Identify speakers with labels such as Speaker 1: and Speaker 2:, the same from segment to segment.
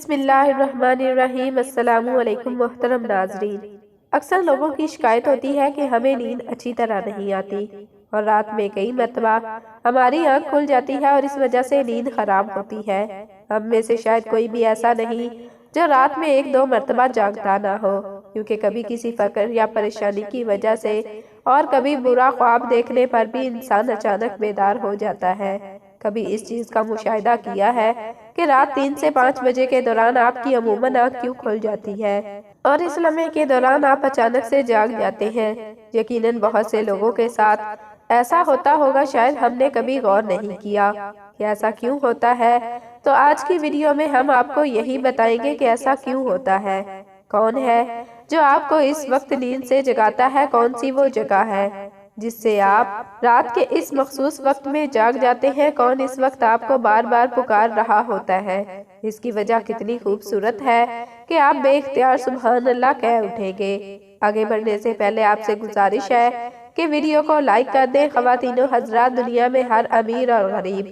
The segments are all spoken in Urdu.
Speaker 1: بسم اللہ الرحمن الرحیم۔ السلام علیکم محترم ناظرین۔ اکثر لوگوں کی شکایت ہوتی ہے کہ ہمیں نیند اچھی طرح نہیں آتی اور رات میں کئی مرتبہ ہماری آنکھ کھل جاتی ہے اور اس وجہ سے نیند خراب ہوتی ہے۔ ہم میں سے شاید کوئی بھی ایسا نہیں جو رات میں ایک دو مرتبہ جاگتا نہ ہو، کیونکہ کبھی کسی فکر یا پریشانی کی وجہ سے اور کبھی برا خواب دیکھنے پر بھی انسان اچانک بیدار ہو جاتا ہے۔ کبھی اس چیز کا مشاہدہ کیا ہے کہ رات 3 سے 5 بجے کے دوران آپ کی عموماً آنکھ کیوں کھل جاتی ہے اور اس لمحے کے دوران آپ اچانک سے جاگ جاتے ہیں۔ یقیناً بہت سے لوگوں کے ساتھ ایسا ہوتا ہوگا، شاید ہم نے کبھی غور نہیں کیا کہ ایسا کیوں ہوتا ہے۔ تو آج کی ویڈیو میں ہم آپ کو یہی بتائیں گے کہ ایسا کیوں ہوتا ہے، کون ہے جو آپ کو اس وقت نیند سے جگاتا ہے، کون سی وہ جگہ ہے جس سے آپ رات کے اس مخصوص وقت میں جاگ جاتے ہیں، کون اس وقت آپ کو بار بار پکار رہا ہوتا ہے۔ اس کی وجہ کتنی خوبصورت ہے کہ آپ بے اختیار سبحان اللہ کہہ اٹھیں گے۔ آگے بڑھنے سے پہلے آپ سے گزارش ہے کہ ویڈیو کو لائک کر دیں۔ خواتین و حضرات، دنیا میں ہر امیر اور غریب،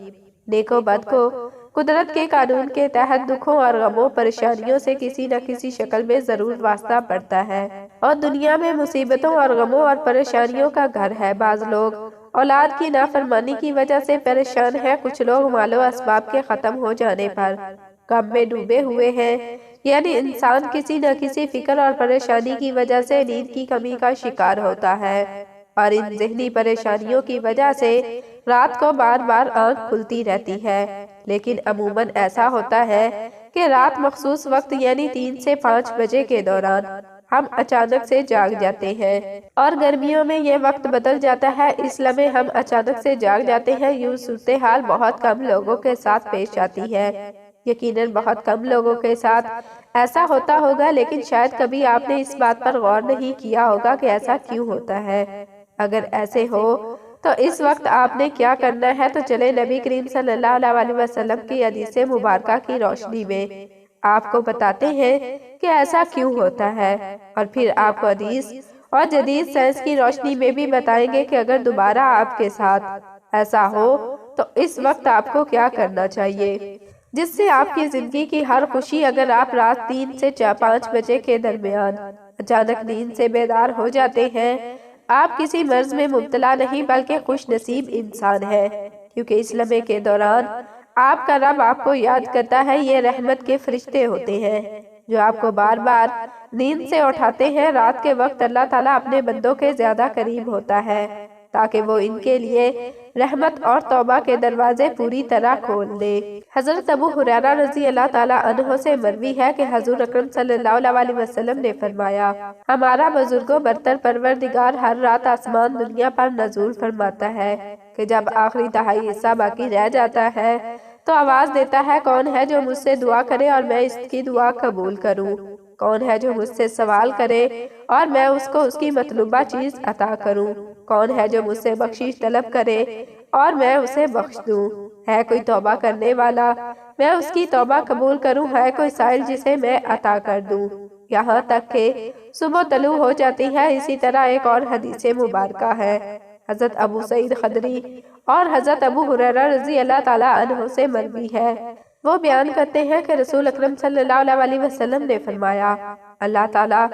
Speaker 1: نیک و بد کو قدرت کے قانون کے تحت دکھوں اور غموں پریشانیوں سے کسی نہ کسی شکل میں ضرور واسطہ پڑتا ہے، اور دنیا میں مصیبتوں اور غموں اور پریشانیوں کا گھر ہے۔ بعض لوگ اولاد کی نافرمانی کی وجہ سے پریشان ہیں، کچھ لوگ مال و اسباب کے ختم ہو جانے پر غم میں ڈوبے ہوئے ہیں، یعنی انسان کسی نہ کسی فکر اور پریشانی کی وجہ سے نیند کی کمی کا شکار ہوتا ہے، اور ان ذہنی پریشانیوں کی وجہ سے رات کو بار بار آنکھ کھلتی رہتی ہے۔ لیکن عموماً ایسا ہوتا ہے کہ رات مخصوص وقت یعنی 3 سے 5 بجے کے دوران ہم اچانک سے جاگ جاتے ہیں، اور گرمیوں میں یہ وقت بدل جاتا ہے، اس لمحے ہم اچانک سے جاگ جاتے ہیں۔ یوں صورتحال بہت کم لوگوں کے ساتھ پیش آتی ہے، یقیناً بہت کم لوگوں کے ساتھ ایسا ہوتا ہوگا، لیکن شاید کبھی آپ نے اس بات پر غور نہیں کیا ہوگا کہ ایسا کیوں ہوتا ہے۔ اگر ایسے ہو تو اس وقت آپ نے کیا کرنا ہے، تو چلے نبی کریم صلی اللہ علیہ وسلم کی حدیث مبارکہ کی روشنی میں آپ کو بتاتے ہیں کہ ایسا کیوں ہوتا ہے، اور پھر آپ کو حدیث اور جدید سائنس کی روشنی میں بھی بتائیں گے کہ اگر دوبارہ آپ کے ساتھ ایسا ہو تو اس وقت آپ کو کیا کرنا چاہیے، جس سے آپ کی زندگی کی ہر خوشی۔ اگر آپ رات 3 سے 5 بجے کے درمیان اچانک نیند سے بیدار ہو جاتے ہیں، آپ کسی مرض میں مبتلا نہیں بلکہ خوش نصیب انسان ہے، کیونکہ اس لمحے کے دوران آپ کا رب آپ کو یاد کرتا ہے۔ یہ رحمت کے فرشتے ہوتے ہیں جو آپ کو بار بار نیند سے اٹھاتے ہیں۔ رات کے وقت اللہ تعالیٰ اپنے بندوں کے زیادہ قریب ہوتا ہے تاکہ وہ ان کے لیے رحمت اور توبہ کے دروازے پوری طرح کھول دے۔ حضرت ابو ہریرہ رضی اللہ تعالیٰ عنہ سے مروی ہے کہ حضور اکرم صلی اللہ علیہ وسلم نے فرمایا، ہمارا بزرگوں برتر پروردگار ہر رات آسمان دنیا پر نزول فرماتا ہے کہ جب آخری تہائی حصہ باقی رہ جاتا ہے تو آواز دیتا ہے، کون ہے جو مجھ سے دعا کرے اور میں اس کی دعا قبول کروں، کون ہے جو مجھ سے سوال کرے اور میں اس کو اس کی مطلوبہ چیز عطا کروں، کون ہے جو مجھ سے بخشش طلب کرے اور میں اسے بخش دوں، ہے کوئی توبہ کرنے والا میں اس کی توبہ قبول کروں، ہے کوئی سائل جسے میں عطا کر دوں، یہاں تک کہ صبح طلوع ہو جاتی ہے۔ اسی طرح ایک اور حدیث مبارکہ ہے، حضرت ابو سعید خدری اور حضرت ابو ہریرہ رضی اللہ تعالیٰ عنہ سے مروی ہے۔ وہ بیان کرتے ہیں کہ رسول اکرم صلی اللہ علیہ وسلم نے فرمایا، اللہ تعالیٰ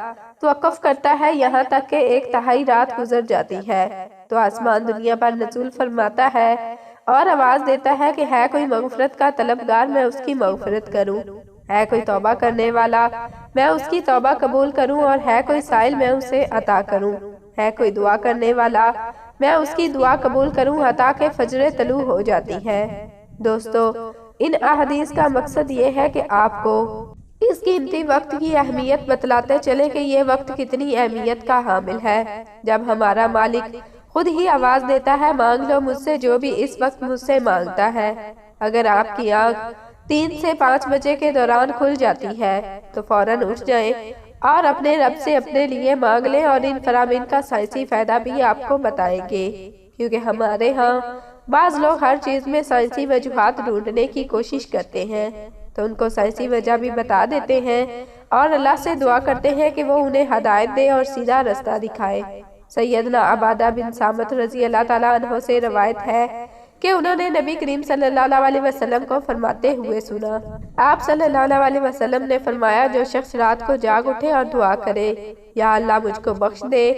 Speaker 1: توقف کرتا ہے یہاں تک کہ 1/3 رات گزر جاتی ہے تو آسمان دنیا پر نزول فرماتا ہے اور آواز دیتا ہے کہ ہے کوئی مغفرت کا طلبگار میں اس کی مغفرت کروں، ہے کوئی توبہ کرنے والا میں اس کی توبہ قبول کروں، اور ہے کوئی سائل میں اسے عطا کروں، ہے کوئی دعا کرنے والا میں اس کی دعا قبول کروں، حتیٰ کہ فجر طلوع ہو جاتی ہے۔ دوستو، ان احادیث کا مقصد یہ ہے کہ آپ کو اس قیمتی وقت کی اہمیت بتلاتے چلے کہ یہ وقت کتنی اہمیت کا حامل ہے۔ جب ہمارا مالک خود ہی آواز دیتا ہے، مانگ لو مجھ سے جو بھی اس وقت مجھ سے مانگتا ہے۔ اگر آپ کی آنکھ 3 سے 5 بجے کے دوران کھل جاتی ہے تو فوراً اٹھ جائیں اور اپنے رب سے اپنے لیے مانگ لیں، اور ان فرامین کا سائنسی فائدہ بھی آپ کو بتائیں گے، کیونکہ ہمارے ہاں بعض لوگ ہر چیز میں سائنسی وجوہات ڈھونڈنے کی کوشش کرتے ہیں، تو ان کو سائنسی وجہ بھی بتا دیتے ہیں اور اللہ سے دعا کرتے ہیں کہ وہ انہیں ہدایت دے اور سیدھا رستہ دکھائے۔ سیدنا عبادہ بن صامت رضی اللہ تعالیٰ عنہ سے روایت ہے کہ انہوں نے نبی کریم صلی اللہ علیہ وسلم کو فرماتے ہوئے سنا۔ آپ صلی اللہ علیہ وسلم نے فرمایا، جو شخص رات کو جاگ اٹھے اور دعا کرے، یا اللہ مجھ کو بخش دے،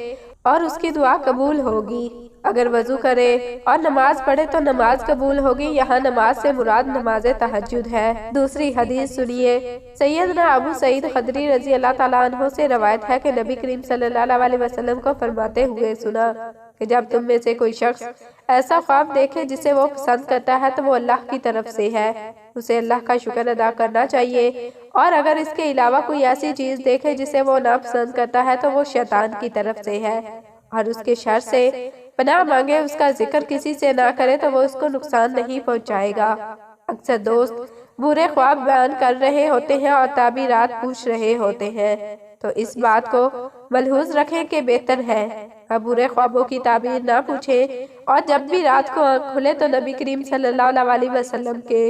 Speaker 1: اور اس کی دعا قبول ہوگی۔ اگر وضو کرے اور نماز پڑھے تو نماز قبول ہوگی۔ یہاں نماز سے مراد نماز تہجد ہے۔ دوسری حدیث سنیے۔ سیدنا ابو سعید خدری رضی اللہ تعالیٰ عنہ سے روایت ہے کہ نبی کریم صلی اللہ علیہ وسلم کو فرماتے ہوئے سنا کہ جب تم میں سے کوئی شخص ایسا خواب دیکھے جسے وہ پسند کرتا ہے تو وہ اللہ کی طرف سے ہے، اسے اللہ کا شکر ادا کرنا چاہیے، اور اگر اس کے علاوہ کوئی ایسی چیز دیکھے جسے وہ ناپسند کرتا ہے تو وہ شیطان کی طرف سے ہے، اور اس کے شر سے پناہ مانگے، اس کا ذکر کسی سے نہ کرے تو وہ اس کو نقصان نہیں پہنچائے گا۔ اکثر دوست برے خواب بیان کر رہے ہوتے ہیں اور تعبیرات پوچھ رہے ہوتے ہیں، تو اس بات کو ملحوظ رکھیں کہ بہتر ہے اب برے خوابوں کی تعبیر نہ پوچھیں، اور جب بھی رات کو آنکھ کھلے تو نبی کریم صلی اللہ علیہ وسلم کے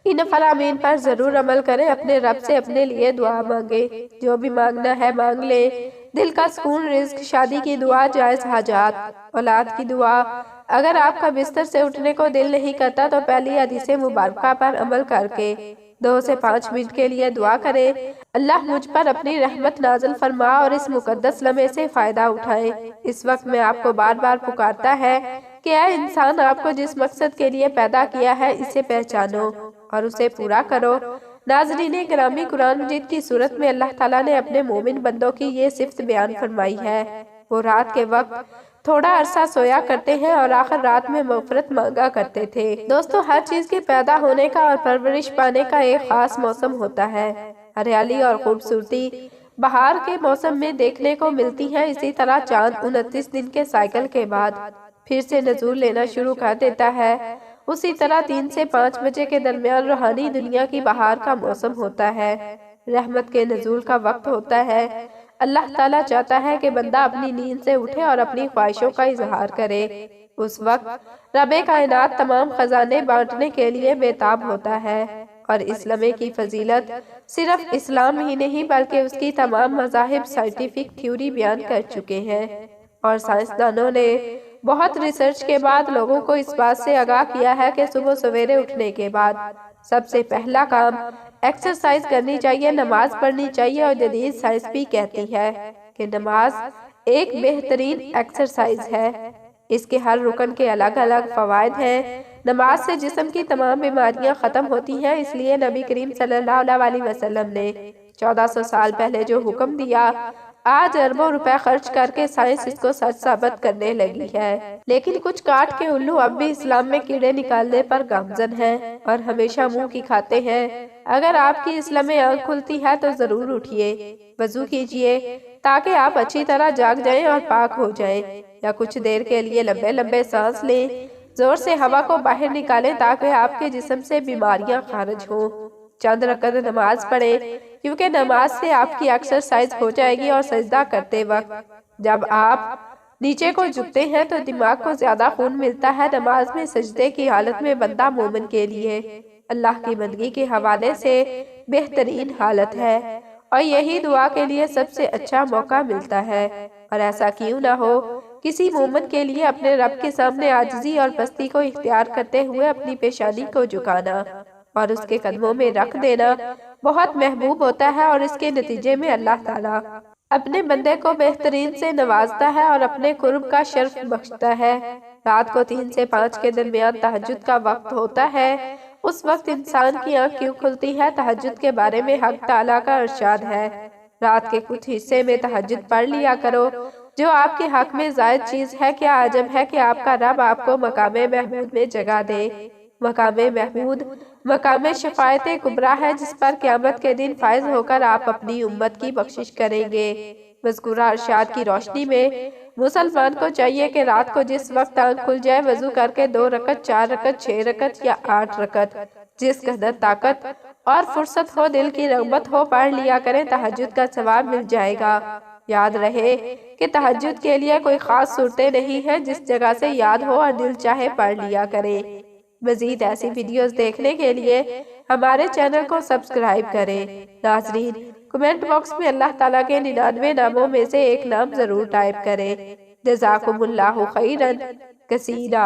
Speaker 1: ان فرامین پر ضرور عمل کریں۔ اپنے رب سے اپنے لیے دعا مانگے، جو بھی مانگنا ہے مانگ لیں، دل کا سکون، رزق، شادی کی دعا، جائز حاجات، اولاد کی دعا۔ اگر آپ کا بستر سے اٹھنے کو دل نہیں کرتا تو پہلی حدیث مبارکہ پر عمل کر کے 2 سے 5 منٹ کے لیے دعا کریں، اللہ مجھ پر اپنی رحمت نازل فرما اور اس مقدس لمحے سے فائدہ اٹھائے۔ اس وقت میں آپ کو بار بار پکارتا ہے کہ اے انسان، آپ کو جس مقصد کے لیے پیدا کیا ہے اسے پہچانو اور اسے پورا کرو۔ ناظرین گرامی، قرآن مجید کی صورت میں اللہ تعالیٰ نے اپنے مومن بندوں کی یہ صفت بیان فرمائی ہے۔ وہ رات کے وقت تھوڑا عرصہ سویا کرتے ہیں اور آخر رات میں مغفرت مانگا کرتے تھے۔ دوستو، ہر چیز کے پیدا ہونے کا اور پرورش پانے کا ایک خاص موسم ہوتا ہے۔ ہریالی اور خوبصورتی بہار کے موسم میں دیکھنے کو ملتی ہیں، اسی طرح چاند 29 دن کے سائیکل کے بعد پھر سے نزول لینا شروع کر دیتا ہے۔ اسی طرح 3 سے 5 بجے کے درمیان روحانی دنیا کی بہار کا موسم ہوتا ہے، رحمت کے نزول کا وقت ہوتا ہے۔ اللہ تعالیٰ چاہتا ہے کہ بندہ اپنی نیند سے اٹھے اور اپنی خواہشوں کا اظہار کرے۔ اس وقت رب کائنات تمام خزانے بانٹنے کے لیے بےتاب ہوتا ہے، اور اس لمحے کی فضیلت صرف اسلام ہی نہیں بلکہ اس کی تمام مذاہب سائنٹیفک تھیوری بیان کر چکے ہیں، اور سائنسدانوں نے بہت ریسرچ کے بعد لوگوں کو اس بات سے آگاہ کیا ہے کہ صبح سویرے اٹھنے کے بعد سب سے پہلا کام ایکسرسائز کرنی چاہیے، نماز پڑھنی چاہیے، اور جدید سائنس بھی کہتی ہے کہ نماز ایک بہترین ایکسرسائز ہے۔ اس کے ہر رکن کے الگ الگ فوائد ہیں۔ نماز سے جسم کی تمام بیماریاں ختم ہوتی ہیں، اس لیے نبی کریم صلی اللہ علیہ وسلم نے 1400 سال پہلے جو حکم دیا، آج اربوں روپے خرچ کر کے سائنس اس کو سچ ثابت کرنے لگی ہے۔ لیکن کچھ کاٹ کے الو اب بھی اسلام میں کیڑے نکالنے پر گامزن ہیں اور ہمیشہ منہ کی کھاتے ہیں۔ اگر آپ کی اس لمحے آنکھ کھلتی ہے تو ضرور اٹھیے، وضو کیجئے تاکہ آپ اچھی طرح جاگ جائیں اور پاک ہو جائیں، یا کچھ دیر کے لیے لمبے لمبے سانس لیں، زور سے ہوا کو باہر نکالیں تاکہ آپ کے جسم سے بیماریاں خارج ہوں۔ چند رکعت نماز پڑھیں، کیونکہ نماز سے آپ کی ایکسرسائز ہو جائے گی، اور سجدہ کرتے وقت جب آپ نیچے کو جھکتے ہیں تو دماغ کو زیادہ خون ملتا ہے۔ نماز میں سجدے کی حالت میں بندہ مومن کے لیے اللہ کی بندگی کے حوالے سے بہترین حالت ہے، اور یہی دعا کے لیے سب سے اچھا موقع ملتا ہے۔ اور ایسا کیوں نہ ہو، کسی مومن کے لیے اپنے رب کے سامنے عاجزی اور پستی کو اختیار کرتے ہوئے اپنی پیشانی کو جھکانا اور اس کے قدموں میں رکھ دینا بہت محبوب ہوتا ہے، اور اس کے نتیجے میں اللہ تعالیٰ اپنے بندے کو بہترین سے نوازتا ہے اور اپنے قرب کا شرف بخشتا ہے۔ رات کو 3 سے 5 کے درمیان تہجد کا وقت ہوتا ہے۔ اس وقت انسان کی آنکھ کیوں کھلتی ہے؟ تہجد کے بارے میں حق تعالیٰ کا ارشاد ہے، رات کے کچھ حصے میں تہجد پڑھ لیا کرو، جو آپ کے حق میں زائد چیز ہے۔ کیا عجب ہے کہ آپ کا رب آپ کو مقام محمود میں جگہ دے۔ مقام محمود مقام شفاعت کبریٰ ہے، جس پر قیامت کے دن فائز ہو کر آپ اپنی امت کی بخشش کریں گے۔ مذکورہ ارشاد کی روشنی میں مسلمان کو چاہیے کہ رات کو جس وقت آنکھ کھل جائے وضو کر کے 2 رکعت، 4 رکعت، 6 رکعت یا 8 رکعت، جس قدر طاقت اور فرصت ہو، دل کی رغبت ہو، پڑھ لیا کریں، تہجد کا ثواب مل جائے گا۔ یاد رہے کہ تہجد کے لیے کوئی خاص صورتیں نہیں ہیں، جس جگہ سے یاد ہو اور دل چاہے پڑھ لیا کریں۔ مزید ایسی ویڈیوز دیکھنے کے لیے ہمارے چینل کو سبسکرائب کریں۔ ناظرین، کمنٹ باکس میں اللہ تعالیٰ کے 99 ناموں میں سے ایک نام ضرور ٹائپ کریں۔ جزاکم اللہ خیرا کثیرا۔